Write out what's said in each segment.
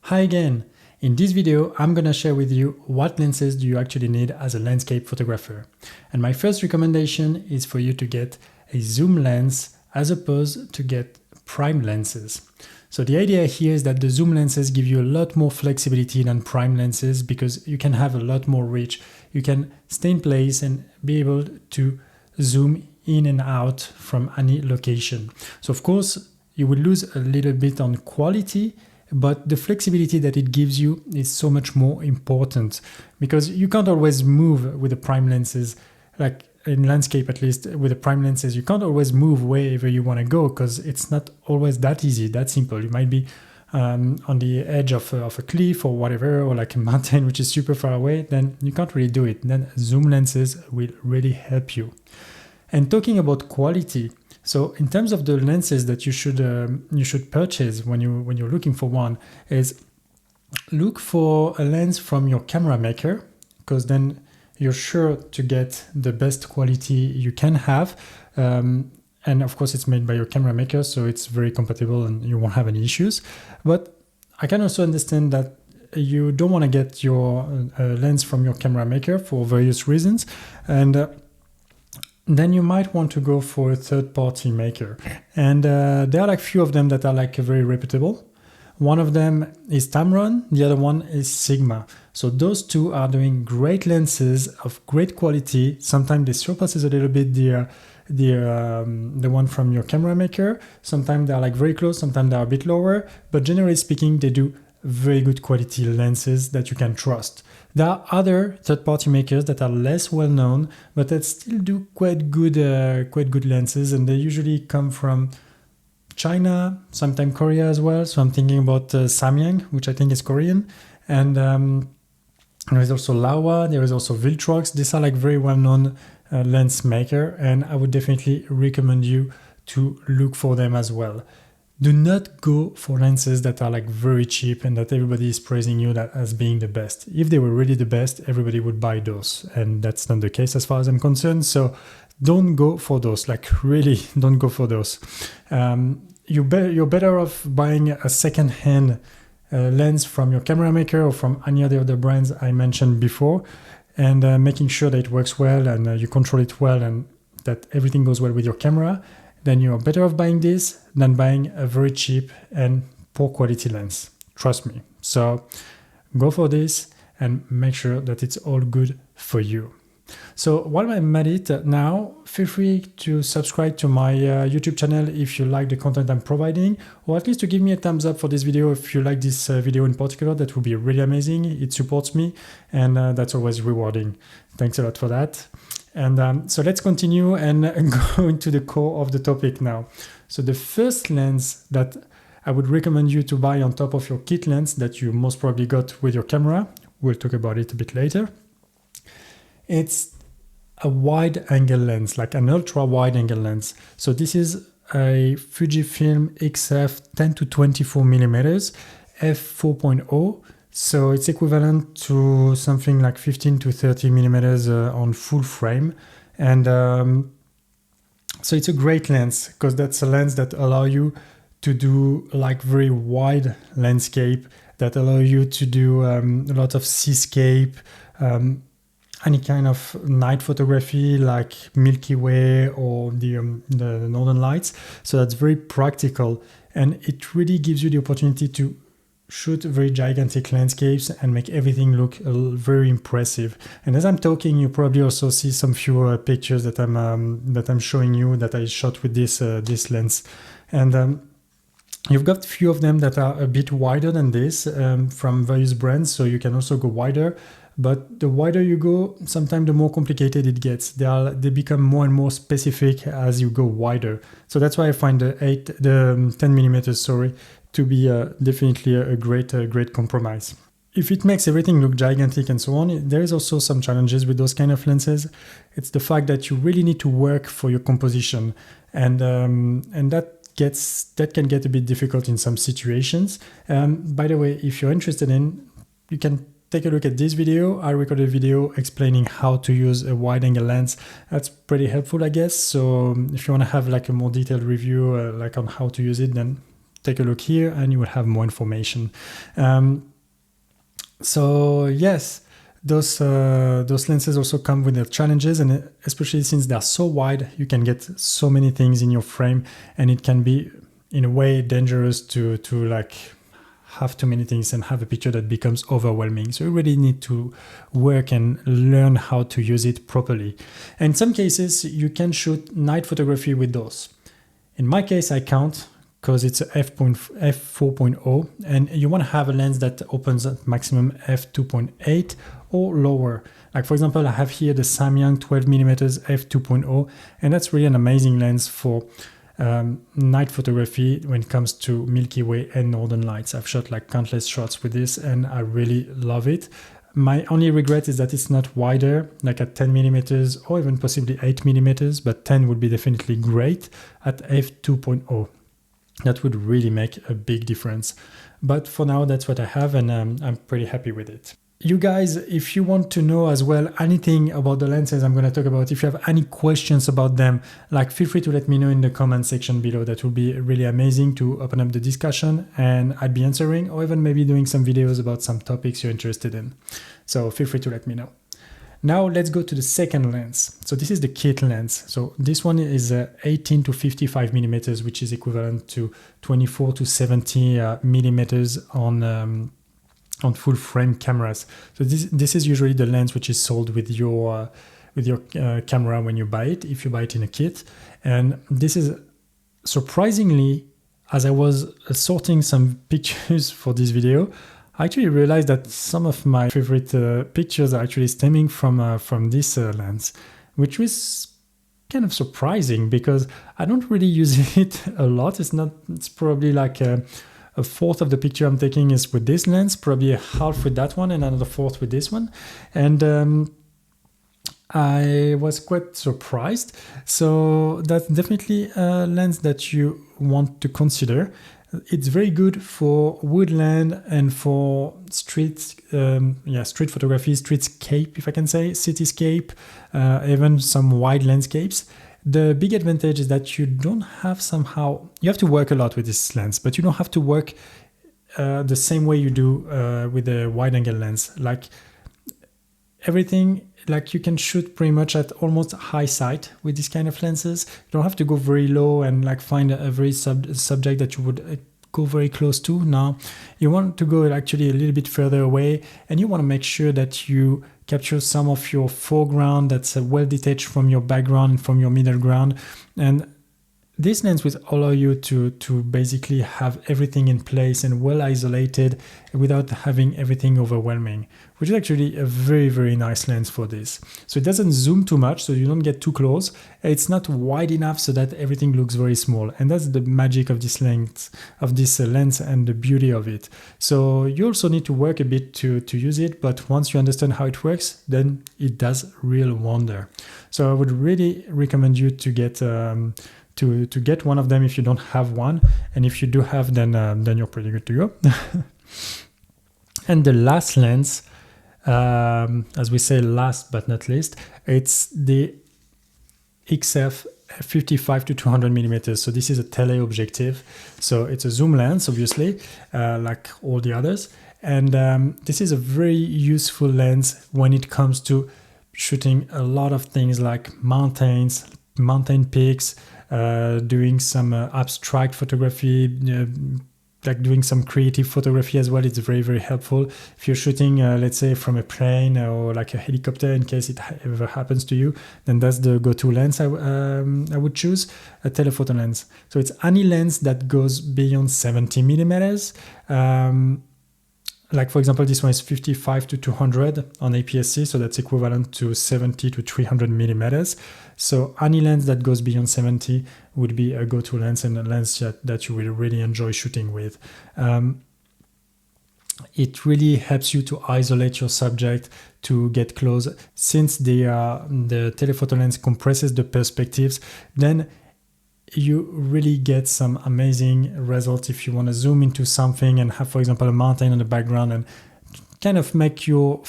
Hi again! In this video, I'm gonna share with you what lenses do you actually need as a landscape photographer. And my first recommendation is for you to get a zoom lens as opposed to get prime lenses. So the idea here is that the zoom lenses give you a lot more flexibility than prime lenses because you can have a lot more reach. You can stay in place and be able to zoom in and out from any location. So of course, you will lose a little bit on quality, but the flexibility that it gives you is so much more important because you can't always move with the prime lenses. Like in landscape, at least with the prime lenses, you can't always move wherever you want to go because it's not always that easy, that simple. You might be on the edge of a cliff or whatever, or like a mountain which is super far away, then you can't really do it. Then zoom lenses will really help you. And talking about quality, so in terms of the lenses that you should purchase when you're looking for one, is look for a lens from your camera maker, because then you're sure to get the best quality you can have. And of course, it's made by your camera maker, so it's very compatible and you won't have any issues. But I can also understand that you don't want to get your lens from your camera maker for various reasons. And then you might want to go for a third-party maker. And there are like few of them that are like very reputable. One of them is Tamron, the other one is Sigma. So those two are doing great lenses of great quality. Sometimes they surpasses a little bit the one from your camera maker. Sometimes they're like very close, sometimes they're a bit lower. But generally speaking, they do very good quality lenses that you can trust. There are other third-party makers that are less well-known, but that still do quite good lenses, and they usually come from China, sometimes Korea as well. So I'm thinking about Samyang, which I think is Korean, and there is also Laowa. There is also Viltrox. These are like very well-known lens maker, and I would definitely recommend you to look for them as well. Do not go for lenses that are like very cheap and that everybody is praising you as being the best. If they were really the best, everybody would buy those. And that's not the case as far as I'm concerned. So don't go for those, like really don't go for those. You're better off buying a second-hand lens from your camera maker or from any of the other brands I mentioned before, and making sure that it works well and you control it well and that everything goes well with your camera. Then you are better off buying this than buying a very cheap and poor quality lens. Trust me. So go for this and make sure that it's all good for you. So while I'm at it now, feel free to subscribe to my YouTube channel if you like the content I'm providing, or at least to give me a thumbs up for this video if you like this video in particular. That would be really amazing. It supports me, and that's always rewarding. Thanks a lot for that. And so let's continue and go into the core of the topic now. So the first lens that I would recommend you to buy on top of your kit lens that you most probably got with your camera, we'll talk about it a bit later, it's a wide angle lens, like an ultra wide angle lens. So this is a Fujifilm XF 10 to 24 millimeters f4.0. So it's equivalent to something like 15 to 30 millimeters on full frame. And so it's a great lens because that's a lens that allow you to do like very wide landscape, that allow you to do a lot of seascape, any kind of night photography like Milky Way or the Northern Lights. So that's very practical, and it really gives you the opportunity to shoot very gigantic landscapes and make everything look very impressive. And as I'm talking, you probably also see some few pictures that I'm showing you that I shot with this lens. And you've got a few of them that are a bit wider than this from various brands, so you can also go wider. But the wider you go, sometimes the more complicated it gets. They become more and more specific as you go wider. So that's why I find the 10 millimeters, to be definitely a great compromise. If it makes everything look gigantic and so on, there is also some challenges with those kind of lenses. It's the fact that you really need to work for your composition, and that can get a bit difficult in some situations. By the way, if you're interested you can take a look at this video. I recorded a video explaining how to use a wide angle lens. That's pretty helpful, I guess. So if you want to have like a more detailed review like on how to use it, then take a look here and you will have more information. So yes, those lenses also come with their challenges, and especially since they're so wide, you can get so many things in your frame, and it can be in a way dangerous to like have too many things and have a picture that becomes overwhelming. So you really need to work and learn how to use it properly. And in some cases, you can shoot night photography with those. In my case, I can't, because it's a f4.0, and you want to have a lens that opens at maximum f2.8 or lower. Like for example, I have here the Samyang 12mm f2.0, and that's really an amazing lens for night photography when it comes to Milky Way and Northern Lights. I've shot like countless shots with this, and I really love it. My only regret is that it's not wider, like at 10mm or even possibly 8mm, but 10 would be definitely great at f2.0. That would really make a big difference. But for now, that's what I have, and I'm pretty happy with it. You guys, if you want to know as well anything about the lenses I'm going to talk about, if you have any questions about them, like feel free to let me know in the comment section below. That would be really amazing to open up the discussion, and I'd be answering, or even maybe doing some videos about some topics you're interested in. So feel free to let me know. Now let's go to the second lens. So this is the kit lens. So this one is 18 to 55 millimeters, which is equivalent to 24 to 70 millimeters on full frame cameras. So this is usually the lens which is sold with your camera when you buy it, if you buy it in a kit. And this is surprisingly, as I was sorting some pictures for this video, I actually realized that some of my favorite pictures are actually stemming from this lens, which was kind of surprising because I don't really use it a lot. It's probably like a fourth of the picture I'm taking is with this lens, probably a half with that one, and another fourth with this one. And I was quite surprised. So that's definitely a lens that you want to consider. It's very good for woodland and for street photography, streetscape, if I can say, cityscape, even some wide landscapes. The big advantage is that you don't have you have to work a lot with this lens, but you don't have to work the same way you do with a wide angle lens. Like everything, like you can shoot pretty much at almost high sight with these kind of lenses. You don't have to go very low and like find a very subject that you would go very close to. Now you want to go actually a little bit further away, and you want to make sure that you capture some of your foreground that's well detached from your background, from your middle ground. And this lens will allow you to basically have everything in place and well isolated without having everything overwhelming, which is actually a very, very nice lens for this. So it doesn't zoom too much, so you don't get too close. It's not wide enough so that everything looks very small. And that's the magic of this lens and the beauty of it. So you also need to work a bit to use it, but once you understand how it works, then it does real wonder. So I would really recommend you to get to get one of them if you don't have one, and if you do have, then you're pretty good to go. And the last lens, as we say, last but not least, it's the XF 55 to 200 millimeters. So this is a teleobjective. So it's a zoom lens, obviously, like all the others. And this is a very useful lens when it comes to shooting a lot of things like mountains, mountain peaks, doing some abstract photography, like doing some creative photography as well. It's very, very helpful. If you're shooting, let's say from a plane or like a helicopter, in case it ever happens to you, then that's the go-to lens I would choose, a telephoto lens. So it's any lens that goes beyond 70 millimeters. Like for example, this one is 55 to 200 on APS-C, so that's equivalent to 70 to 300 millimeters. So any lens that goes beyond 70 would be a go-to lens, and a lens that you will really enjoy shooting with. It really helps you to isolate your subject, to get close. Since the telephoto lens compresses the perspectives, then you really get some amazing results if you want to zoom into something and have, for example, a mountain in the background and kind of make your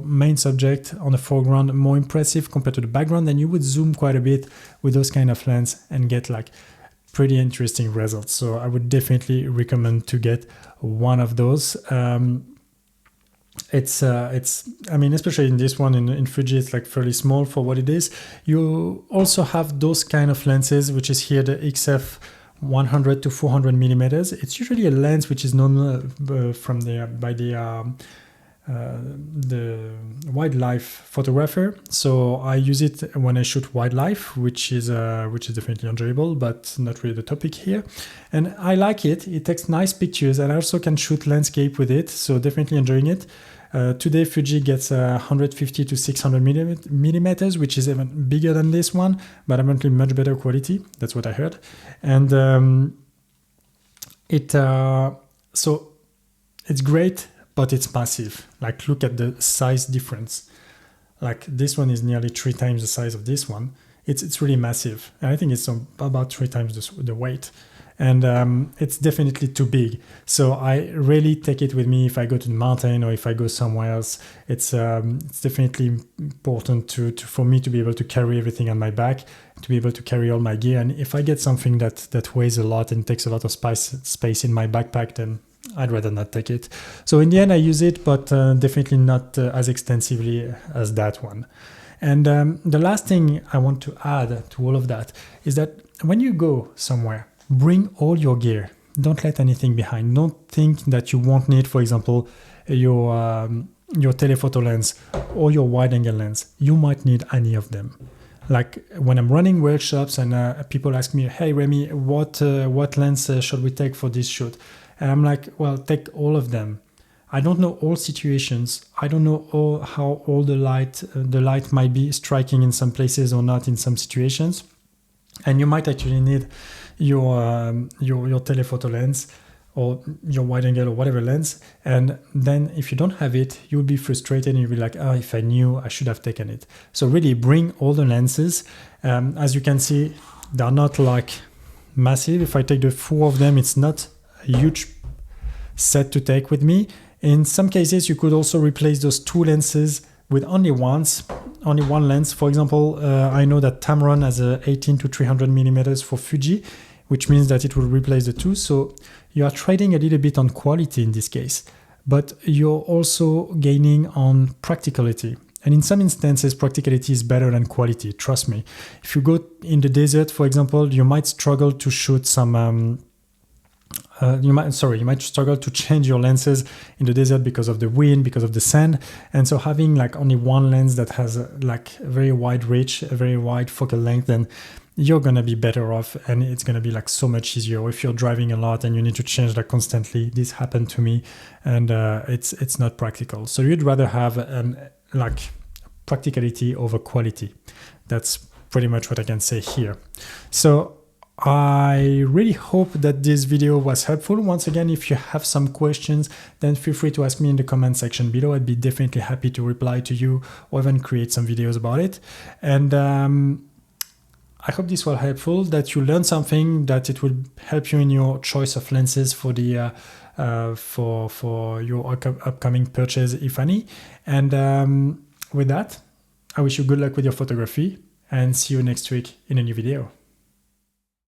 main subject on the foreground more impressive compared to the background. Then you would zoom quite a bit with those kind of lens and get like pretty interesting results. So I would definitely recommend to get one of those. I mean, especially in this one in Fuji, it's like fairly small for what it is. You also have those kind of lenses, which is here the XF 100 to 400 millimeters. It's usually a lens which is known by the wildlife photographer. So I use it when I shoot wildlife, which is definitely enjoyable, but not really the topic here. And I like it. It takes nice pictures, and I also can shoot landscape with it. So definitely enjoying it. Today Fuji gets 150 to 600 millimeters, which is even bigger than this one, but apparently much better quality. That's what I heard. And so it's great, but it's massive. Like, look at the size difference. Like, this one is nearly 3 times the size of this one. It's really massive. And I think it's about 3 times the weight. And it's definitely too big. So I really take it with me if I go to the mountain or if I go somewhere else. It's definitely important for me to be able to carry everything on my back, to be able to carry all my gear. And if I get something that weighs a lot and takes a lot of space in my backpack, then I'd rather not take it. So in the end, I use it, but definitely not as extensively as that one. And the last thing I want to add to all of that is that when you go somewhere, bring all your gear. Don't let anything behind. Don't think that you won't need, for example, your telephoto lens or your wide-angle lens. You might need any of them. Like when I'm running workshops and people ask me, "Hey Remy, what lens should we take for this shoot?" And I'm like, "Well, take all of them." I don't know all situations. I don't know how all the light might be striking in some places or not in some situations. And you might actually need your telephoto lens or your wide angle or whatever lens. And then if you don't have it, you'll be frustrated and you'll be like, "Oh, if I knew, I should have taken it." So really bring all the lenses. As you can see, they're not like massive. If I take the 4 of them, it's not a huge set to take with me. In some cases, you could also replace those 2 lenses with only one lens. For example, I know that Tamron has a 18 to 300 millimeters for Fuji, which means that it will replace the 2. So you are trading a little bit on quality in this case, but you're also gaining on practicality. And in some instances, practicality is better than quality. Trust me. If you go in the desert, for example, you might struggle to shoot some you might struggle to change your lenses in the desert because of the wind, because of the sand. And so having like only one lens that has like a very wide reach, a very wide focal length, then you're going to be better off, and it's going to be like so much easier. Or if you're driving a lot and you need to change that constantly, this happened to me, and it's not practical. So you'd rather have like practicality over quality. That's pretty much what I can say here. So I really hope that this video was helpful. Once again, if you have some questions, then feel free to ask me in the comment section below. I'd be definitely happy to reply to you or even create some videos about it. And I hope this was helpful, that you learned something, that it will help you in your choice of lenses for the for your upcoming purchase, if any. And with that, I wish you good luck with your photography, and see you next week in a new video.